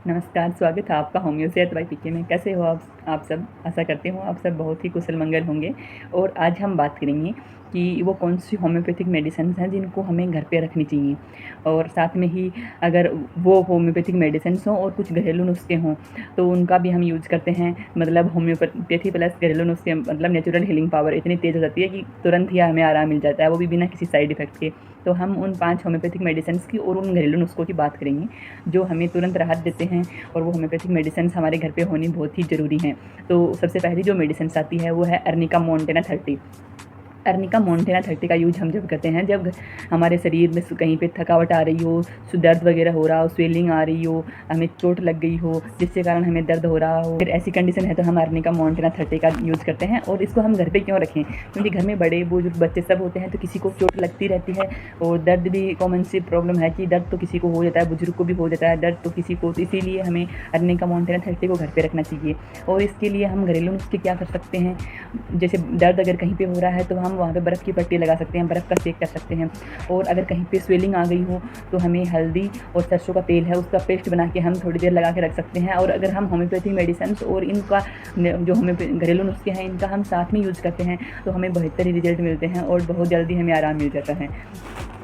नमस्कार, स्वागत है आपका होम्यो सेहत बाय पीके में। कैसे हो आप सब? आशा करती हूँ आप सब बहुत ही कुशल मंगल होंगे। और आज हम बात करेंगे कि वो कौन सी होम्योपैथिक मेडिसिन्स हैं जिनको हमें घर पे रखनी चाहिए, और साथ में ही अगर वो होम्योपैथिक मेडिसिन्स हों और कुछ घरेलू नुस्खे हों तो उनका भी हम यूज़ करते हैं। मतलब होम्योपैथी प्लस घरेलू नुस्खे, मतलब नेचुरल हीलिंग पावर इतनी तेज़ हो जाती है कि तुरंत ही हमें आराम मिल जाता है, वो भी बिना किसी साइड इफ़ेक्ट के। तो हम उन 5 होम्योपैथिक मेडिसिन्स की और उन घरेलू नुस्खों की बात करेंगे जो हमें तुरंत राहत देते हैं, और वो होम्योपैथिक मेडिसिन्स हमारे घर पे होनी बहुत ही ज़रूरी हैं। तो सबसे पहली जो मेडिसिन्स आती है वो है अर्निका मोंटेना 30। अर्निका मोंटेना 30 का यूज हम जब करते हैं जब हमारे शरीर में कहीं पे थकावट आ रही हो, दर्द वगैरह हो रहा हो, स्वेलिंग आ रही हो, हमें चोट लग गई हो जिसके कारण हमें दर्द हो रहा हो, फिर ऐसी कंडीशन है तो हम अर्निका मोंटेना 30 का यूज़ करते हैं। और इसको हम घर पे क्यों रखें? क्योंकि घर में बड़े बुजुर्ग बच्चे सब होते हैं तो किसी को चोट लगती रहती है, और दर्द भी कॉमन सी प्रॉब्लम है कि दर्द तो किसी को हो जाता है, बुजुर्ग को भी हो जाता है दर्द तो किसी को, तो इसीलिए हमें अर्निका मोंटेना 30 को घर पे रखना चाहिए। और इसके लिए हम घरेलू नुस्खे क्या कर सकते हैं? जैसे दर्द अगर कहीं पे हो रहा है तो हम वहाँ पे बर्फ़ की पट्टी लगा सकते हैं, बर्फ़ का सेक कर सकते हैं। और अगर कहीं पे स्वेलिंग आ गई हो तो हमें हल्दी और सरसों का तेल है उसका पेस्ट बना के हम थोड़ी देर लगा के रख सकते हैं। और अगर हम होम्योपैथी मेडिसिन्स और इनका जो घरेलू नुस्खे हैं इनका हम साथ में यूज़ करते हैं तो हमें बेहतर रिजल्ट मिलते हैं और बहुत जल्दी हमें आराम मिल जाता है।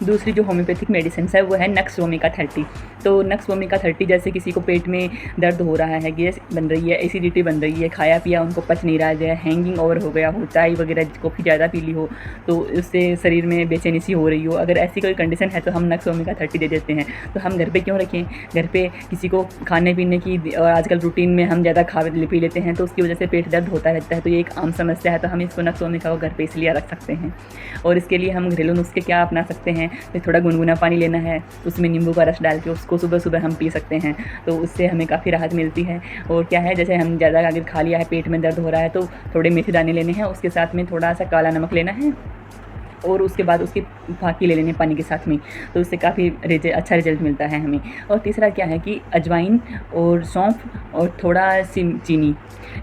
दूसरी जो होम्योपैथिक मेडिसिन्स है वो है नक्स वोमिका 30। तो नक्स वोमिका 30 जैसे किसी को पेट में दर्द हो रहा है, गैस बन रही है, एसिडिटी बन रही है, खाया पिया उनको पच नहीं रहा है, हैंगिंग ओवर हो गया हो, चाय वगैरह कॉफ़ी ज़्यादा पी ली हो तो उससे शरीर में बेचैनी सी हो रही हो, अगर ऐसी कोई कंडीशन है तो हम नक्स वोमिका 30 दे देते हैं। तो हम घर पे क्यों रखें? घर पे किसी को खाने पीने की और आजकल रूटीन में हम ज़्यादा खा पी लेते हैं तो उसकी वजह से पेट दर्द होता रहता है, तो ये एक आम समस्या है। तो हम इसको नक्स वोमिका को घर पे इसलिए रख सकते हैं। और इसके लिए हम घरेलू नुस्खे क्या अपना सकते हैं? तो थोड़ा गुनगुना पानी लेना है, उसमें नींबू का रस डाल के उसको सुबह सुबह हम पी सकते हैं, तो उससे हमें काफ़ी राहत मिलती है। और क्या है, जैसे हम ज़्यादा अगर खा लिया है, पेट में दर्द हो रहा है तो थोड़े मेथी दाने लेने हैं, उसके साथ में थोड़ा सा काला नमक लेना है और उसके बाद उसकी फाँकी ले लेनी है पानी के साथ में, तो उससे काफ़ी अच्छा रिजल्ट मिलता है हमें। और तीसरा क्या है कि अजवाइन और सौंफ और थोड़ा सी चीनी,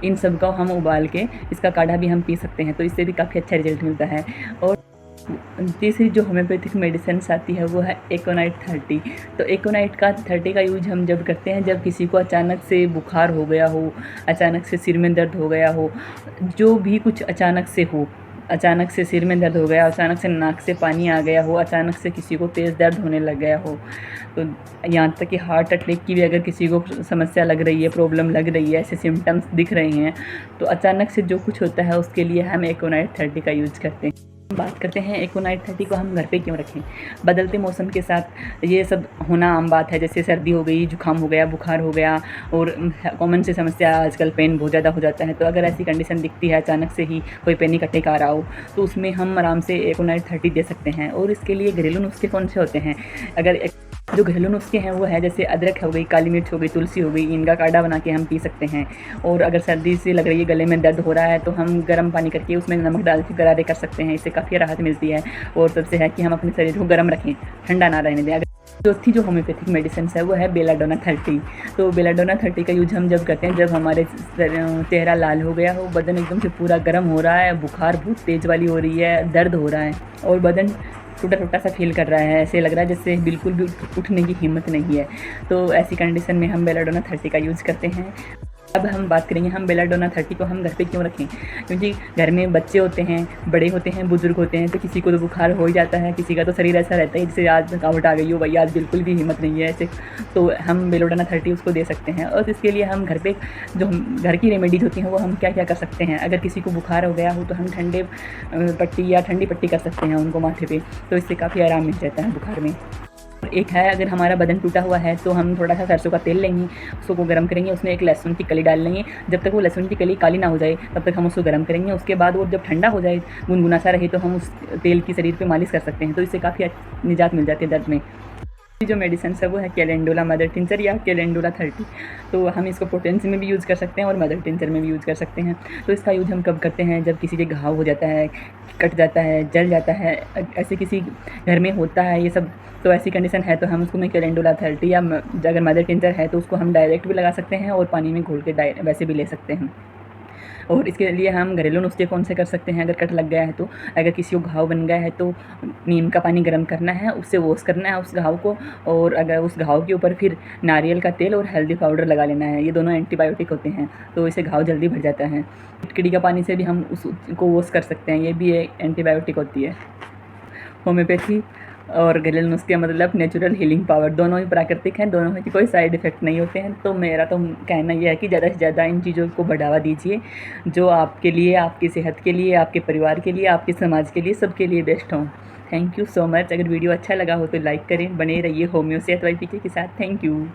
इन सब को हम उबाल के इसका काढ़ा भी हम पी सकते हैं, तो इससे भी काफ़ी अच्छा रिजल्ट मिलता है। और तीसरी जो होम्योपैथिक मेडिसिन्स आती है वो है एकोनाइट 30। तो एकोनाइट का 30 का यूज हम जब करते हैं जब किसी को अचानक से बुखार हो गया हो, अचानक से सिर में दर्द हो गया हो, जो भी कुछ अचानक से हो, अचानक से सिर में दर्द हो गया, अचानक से नाक से पानी आ गया हो, अचानक से किसी को तेज़ दर्द होने लग गया हो, तो यहाँ तक कि हार्ट अटैक की भी अगर किसी को समस्या लग रही है, प्रॉब्लम लग रही है, ऐसे सिम्टम्स दिख रहे हैं, तो अचानक से जो कुछ होता है उसके लिए हम एकोनाइट 30 का यूज़ करते हैं। बात करते हैं एकोनाइट 30 को हम घर पे क्यों रखें? बदलते मौसम के साथ ये सब होना आम बात है, जैसे सर्दी हो गई, जुकाम हो गया, बुखार हो गया, और कॉमन सी समस्या आजकल पेन बहुत ज़्यादा हो जाता है। तो अगर ऐसी कंडीशन दिखती है, अचानक से ही कोई पैनिक अटैक आ रहा हो, तो उसमें हम आराम से एकोनाइट 30 दे सकते हैं। और इसके लिए घरेलू नुस्खे कौन से होते हैं? अगर जो घरेलू नुस्खे हैं वो है जैसे अदरक हो गई, काली मिर्च हो गई, तुलसी हो गई, इनका काढ़ा बना के हम पी सकते हैं। और अगर सर्दी से लग रही है, गले में दर्द हो रहा है, तो हम गर्म पानी करके उसमें नमक डाल के गरारे कर सकते हैं, इससे काफ़ी राहत मिलती है। और सबसे है कि हम अपने शरीर को गर्म रखें, ठंडा ना रहने दें। अगर चौथी जो होम्योपैथिक मेडिसिन है वो है बेलाडोना 30। तो बेलाडोना 30 का यूज हम जब करते हैं जब हमारे चेहरा लाल हो गया हो, बदन एकदम से पूरा गर्म हो रहा है, बुखार बहुत तेज़ वाली हो रही है, दर्द हो रहा है और बदन टूटा टूटा सा फील कर रहा है, ऐसे लग रहा है जैसे बिल्कुल भी उठने की हिम्मत नहीं है, तो ऐसी कंडीशन में हम बेलाडोना 30 का यूज़ करते हैं। अब हम बात करेंगे हम बेलाडोना 30 को हम घर पे क्यों रखें? क्योंकि घर में बच्चे होते हैं, बड़े होते हैं, बुजुर्ग होते हैं, तो किसी को तो बुखार हो ही जाता है, किसी का तो शरीर ऐसा रहता है जैसे आज थकावट आ गई हो, भैया आज बिल्कुल भी हिम्मत नहीं है ऐसे, तो हम बेलाडोना 30 उसको दे सकते हैं। और इसके लिए हम घर पे जो घर की रेमेडीज होती हैं वो हम क्या क्या कर सकते हैं? अगर किसी को बुखार हो गया हो तो हम ठंडे पट्टी या ठंडी पट्टी कर सकते हैं उनको माथे पे, तो इससे काफ़ी आराम मिल जाता है बुखार में। एक है, अगर हमारा बदन टूटा हुआ है तो हम थोड़ा सा सरसों का तेल लेंगे, उसको गर्म करेंगे, उसमें एक लहसुन की कली डाल लेंगे, जब तक वो लहसुन की कली काली ना हो जाए तब तक हम उसको गर्म करेंगे। उसके बाद वो जब ठंडा हो जाए, गुनगुना सा रहे, तो हम उस तेल की शरीर पे मालिश कर सकते हैं, तो इससे काफ़ी निजात मिल जाती है दर्द में। जो मेडिसिन है वो है कैलेंडुला मदर टिंचर या कैलेंडुला 30। तो हम इसको पोटेंसी में भी यूज़ कर सकते हैं और मदर टिंचर में भी यूज़ कर सकते हैं। तो इसका यूज़ हम कब करते हैं? जब किसी के घाव हो जाता है, कट जाता है, जल जाता है, ऐसे किसी घर में होता है ये सब, तो ऐसी कंडीशन है तो हम उसको में कैलेंडुला 30 या अगर मदर टिंचर है तो उसको हम डायरेक्ट भी लगा सकते हैं और पानी में घोल के वैसे भी ले सकते हैं। और इसके लिए हम घरेलू नुस्खे कौन से कर सकते हैं? अगर कट लग गया है तो, अगर किसी को घाव बन गया है तो नीम का पानी गर्म करना है, उससे वॉश करना है उस घाव को, और अगर उस घाव के ऊपर फिर नारियल का तेल और हल्दी पाउडर लगा लेना है। ये दोनों एंटीबायोटिक होते हैं, तो इससे घाव जल्दी भर जाता है। फिटकड़ी का पानी से भी हम उसको वॉश कर सकते हैं, ये भी एक एंटीबायोटिक होती है। होम्योपैथी और घरेलू नुस्खे मतलब नेचुरल हीलिंग पावर, दोनों ही प्राकृतिक हैं, दोनों में कोई साइड इफ़ेक्ट नहीं होते हैं। तो मेरा तो कहना यह है कि ज़्यादा से ज़्यादा इन चीज़ों को बढ़ावा दीजिए, जो आपके लिए, आपकी सेहत के लिए, आपके परिवार के लिए, आपके समाज के लिए, सबके लिए बेस्ट हों। Thank you so much. अगर वीडियो अच्छा लगा हो तो लाइक करें, बने रहिए होम्यो सेहत वाई पीके के साथ। Thank you.